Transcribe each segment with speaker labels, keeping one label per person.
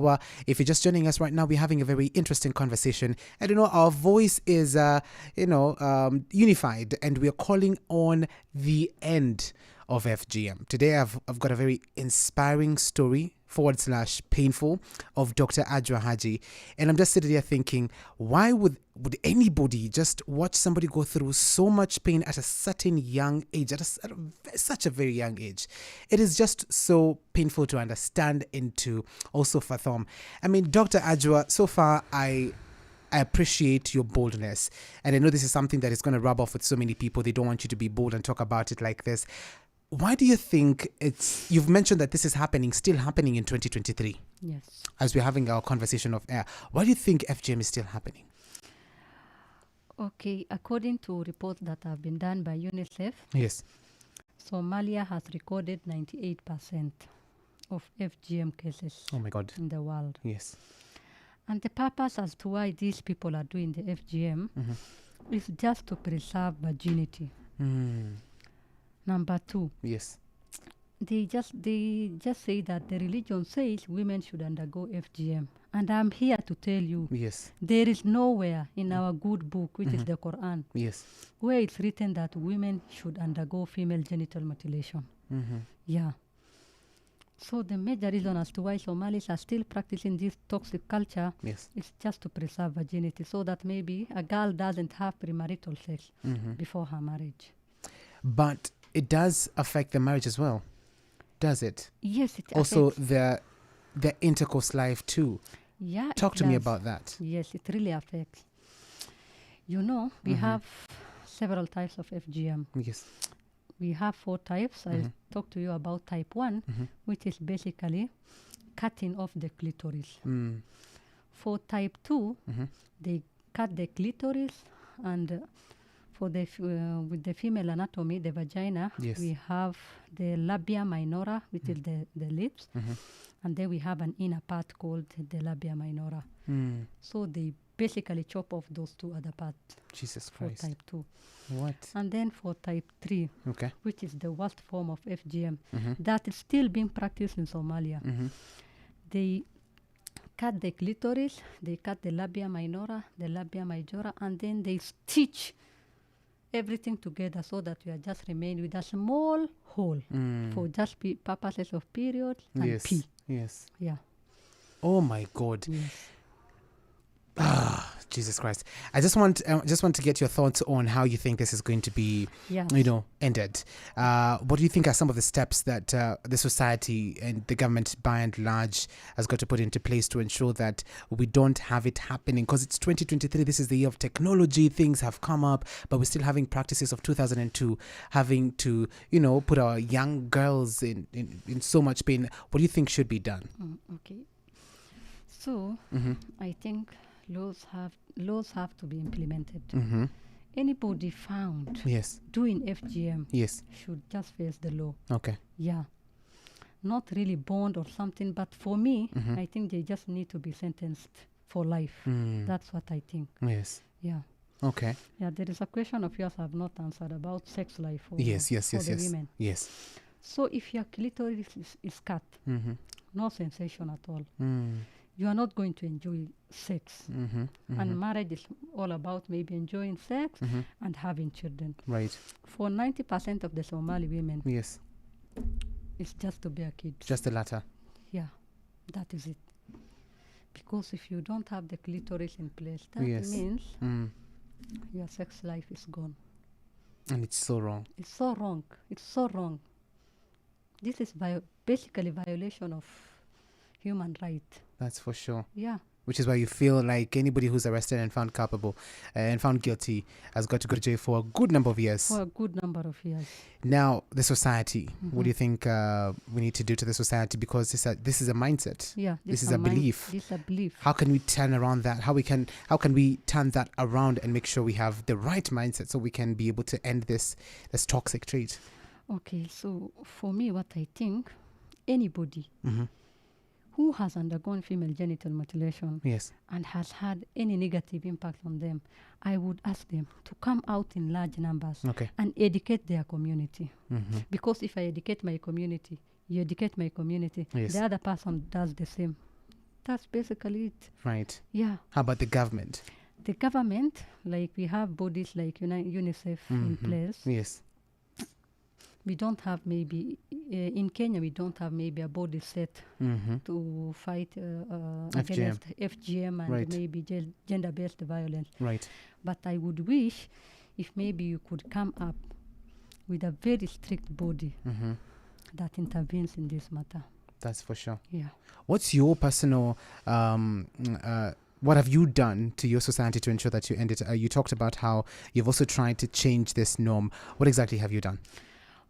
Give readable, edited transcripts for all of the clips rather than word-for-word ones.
Speaker 1: Well, if you're just joining us right now, we're having a very interesting conversation. And, our voice is, unified, and we're calling on the end of FGM. Today, I've got a very inspiring story / painful of Dr. Ajwa Haji. And I'm just sitting here thinking, why would anybody just watch somebody go through so much pain at a certain young age, such a very young age? It is just so painful to understand and to also fathom. I mean, Dr. Ajwa, so far I appreciate your boldness. And I know this is something that is going to rub off with so many people. They don't want you to be bold and talk about it like this. Why do you think you've mentioned that this is still happening in 2023?
Speaker 2: Yes.
Speaker 1: As we're having our conversation of air, why do you think FGM is still happening?
Speaker 2: Okay, according to reports that have been done by UNICEF,
Speaker 1: Yes.
Speaker 2: Somalia has recorded 98% of FGM cases
Speaker 1: Oh my God.
Speaker 2: in the world.
Speaker 1: Yes.
Speaker 2: And the purpose as to why these people are doing the FGM is just to preserve virginity. Number 2,
Speaker 1: Yes.
Speaker 2: they just say that the religion says women should undergo FGM. And I'm here to tell you,
Speaker 1: Yes.
Speaker 2: there is nowhere in our good book, which is the Quran,
Speaker 1: Yes.
Speaker 2: where it's written that women should undergo female genital mutilation. Yeah. So the major reason as to why Somalis are still practicing this toxic culture is just to preserve virginity, so that maybe a girl doesn't have premarital sex before her marriage.
Speaker 1: But it does affect the marriage as well, does it?
Speaker 2: Yes, it
Speaker 1: also
Speaker 2: affects.
Speaker 1: the intercourse life too.
Speaker 2: Yeah.
Speaker 1: Talk to me about that.
Speaker 2: Yes, it really affects. We have several types of FGM.
Speaker 1: Yes.
Speaker 2: We have 4 types. I'll talk to you about type 1, which is basically cutting off the clitoris. For type 2, they cut the clitoris, and for with the female anatomy, the vagina, we have the labia minora, which is the lips, and then we have an inner part called the labia minora. So they basically chop off those 2 other parts.
Speaker 1: Jesus
Speaker 2: for
Speaker 1: Christ.
Speaker 2: type 2.
Speaker 1: What?
Speaker 2: And then for type 3, which is the worst form of FGM, that is still being practiced in Somalia. They cut the clitoris, they cut the labia minora, the labia majora, and then they stitch everything together so that you are just remain with a small hole for just purposes of period and pee.
Speaker 1: Yes.
Speaker 2: Yeah.
Speaker 1: Oh my God.
Speaker 2: Yes.
Speaker 1: Jesus Christ. I just want to get your thoughts on how you think this is going to be, ended. What do you think are some of the steps that the society and the government by and large has got to put into place to ensure that we don't have it happening? Because it's 2023, this is the year of technology, things have come up, but we're still having practices of 2002, having to, put our young girls in so much pain. What do you think should be done?
Speaker 2: Okay. So, I think laws have to be implemented. Anybody found doing FGM should just face the law.
Speaker 1: Okay.
Speaker 2: Yeah. Not really bond or something, but for me, I think they just need to be sentenced for life. That's what I think.
Speaker 1: Yes.
Speaker 2: Yeah.
Speaker 1: Okay.
Speaker 2: Yeah, there is a question of yours I have not answered about sex life for
Speaker 1: the
Speaker 2: women.
Speaker 1: Yes.
Speaker 2: So if your clitoris is cut, no sensation at all, you are not going to enjoy sex. And marriage is all about maybe enjoying sex and having children.
Speaker 1: Right.
Speaker 2: For 90% of the Somali women, it's just to bear kids.
Speaker 1: Just the latter.
Speaker 2: Yeah, that is it. Because if you don't have the clitoris in place, that means your sex life is gone.
Speaker 1: And it's so wrong.
Speaker 2: It's so wrong. It's so wrong. This is basically violation of human right.
Speaker 1: That's for sure.
Speaker 2: Yeah.
Speaker 1: Which is why you feel like anybody who's arrested and found culpable and found guilty has got to go to jail for a good number of years.
Speaker 2: For a good number of years.
Speaker 1: Now, the society. What do you think we need to do to the society? Because this is a mindset.
Speaker 2: Yeah.
Speaker 1: This is a belief.
Speaker 2: This is a belief.
Speaker 1: How can we turn around that? How can we turn that around and make sure we have the right mindset so we can be able to end this toxic trait?
Speaker 2: Okay, so for me, what I think, anybody who has undergone female genital mutilation and has had any negative impact on them, I would ask them to come out in large numbers and educate their community. Because if I educate my community, you educate my community, the other person does the same. that's basically it.
Speaker 1: Right.
Speaker 2: Yeah.
Speaker 1: How about the government?
Speaker 2: The government, like we have bodies like UNICEF in place.
Speaker 1: Yes.
Speaker 2: We don't have maybe, in Kenya, we don't have maybe a body set to fight against FGM and
Speaker 1: Right.
Speaker 2: maybe gender-based violence.
Speaker 1: Right.
Speaker 2: But I would wish if maybe you could come up with a very strict body that intervenes in this matter.
Speaker 1: That's for sure.
Speaker 2: Yeah.
Speaker 1: What's your personal, what have you done to your society to ensure that you end it? You talked about how you've also tried to change this norm. What exactly have you done?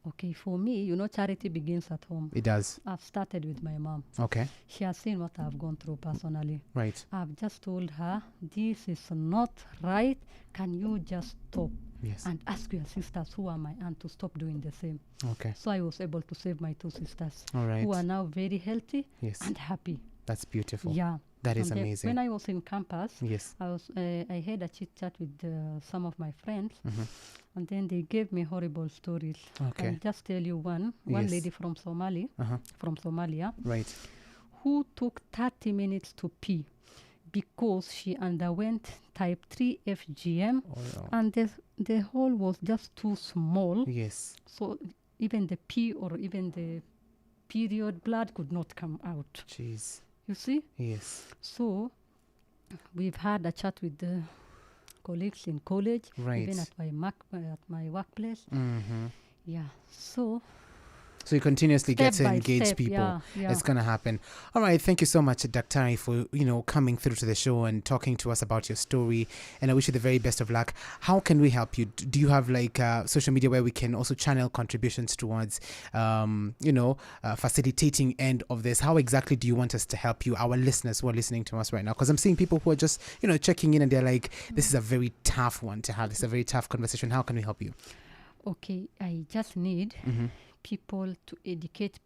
Speaker 2: Okay, for me, charity begins at home.
Speaker 1: It does.
Speaker 2: I've started with my mom.
Speaker 1: Okay.
Speaker 2: She has seen what I've gone through personally.
Speaker 1: Right.
Speaker 2: I've just told her, this is not right. Can you just stop?
Speaker 1: Yes.
Speaker 2: And ask your sisters who are my aunt to stop doing the same.
Speaker 1: Okay.
Speaker 2: So I was able to save my 2 sisters.
Speaker 1: All right.
Speaker 2: Who are now very healthy and happy.
Speaker 1: That's beautiful.
Speaker 2: Yeah.
Speaker 1: That is
Speaker 2: And
Speaker 1: amazing.
Speaker 2: when I was in campus,
Speaker 1: Yes.
Speaker 2: I had a chit chat with some of my friends, and then they gave me horrible stories.
Speaker 1: Okay.
Speaker 2: I'll just tell you one
Speaker 1: Yes.
Speaker 2: lady from Somalia,
Speaker 1: Right.
Speaker 2: who took 30 minutes to pee because she underwent type 3 FGM, and the hole was just too small.
Speaker 1: Yes.
Speaker 2: So even the pee or even the period blood could not come out.
Speaker 1: Jeez.
Speaker 2: You see?
Speaker 1: Yes.
Speaker 2: So we've had a chat with the colleagues in college,
Speaker 1: Right.
Speaker 2: even at my workplace. Yeah. So
Speaker 1: So you continuously get to
Speaker 2: step by
Speaker 1: engage
Speaker 2: step,
Speaker 1: people.
Speaker 2: yeah.
Speaker 1: It's going to happen. All right. Thank you so much, Daktari, for, coming through to the show and talking to us about your story. And I wish you the very best of luck. How can we help you? Do you have social media where we can also channel contributions towards, facilitating end of this? How exactly do you want us to help you, our listeners who are listening to us right now? Because I'm seeing people who are just, checking in and they're like, this is a very tough one to have. This is a very tough conversation. How can we help you?
Speaker 2: Okay. I just need people to educate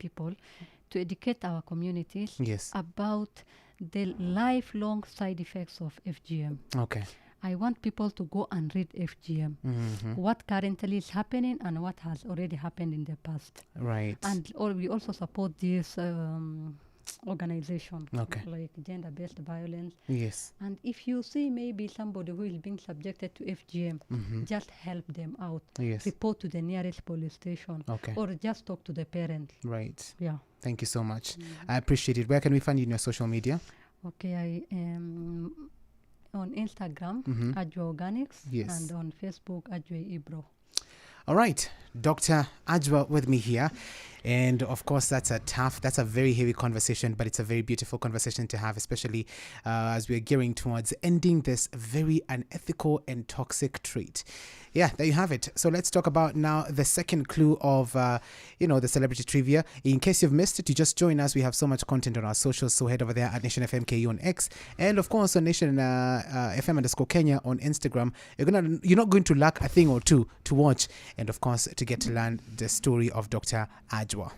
Speaker 2: our communities
Speaker 1: Yes.
Speaker 2: about the lifelong side effects of FGM.
Speaker 1: Okay.
Speaker 2: I want people to go and read FGM, what currently is happening and what has already happened in the past.
Speaker 1: Right.
Speaker 2: And we also support this organization, like gender-based violence.
Speaker 1: Yes.
Speaker 2: And if you see maybe somebody who is being subjected to FGM, just help them out.
Speaker 1: Yes.
Speaker 2: Report to the nearest police station.
Speaker 1: Okay.
Speaker 2: Or just talk to the parents.
Speaker 1: Right.
Speaker 2: Yeah.
Speaker 1: Thank you so much. I appreciate it. Where can we find you in your social media?
Speaker 2: Okay, I am on Instagram, Ajwa Organics,
Speaker 1: Yes.
Speaker 2: and on Facebook, Ajwa Ibro.
Speaker 1: All right, Dr. Ajwa with me here. And of course, that's a very heavy conversation, but it's a very beautiful conversation to have, especially as we're gearing towards ending this very unethical and toxic trait. Yeah, there you have it. So let's talk about now the second clue of, the celebrity trivia. In case you've missed it, you just join us. We have so much content on our socials. So head over there at Nation FM KU on X, and of course on Nation FM_Kenya on Instagram. You're not going to lack a thing or two to watch, and of course to get to learn the story of Dr. Ajwa.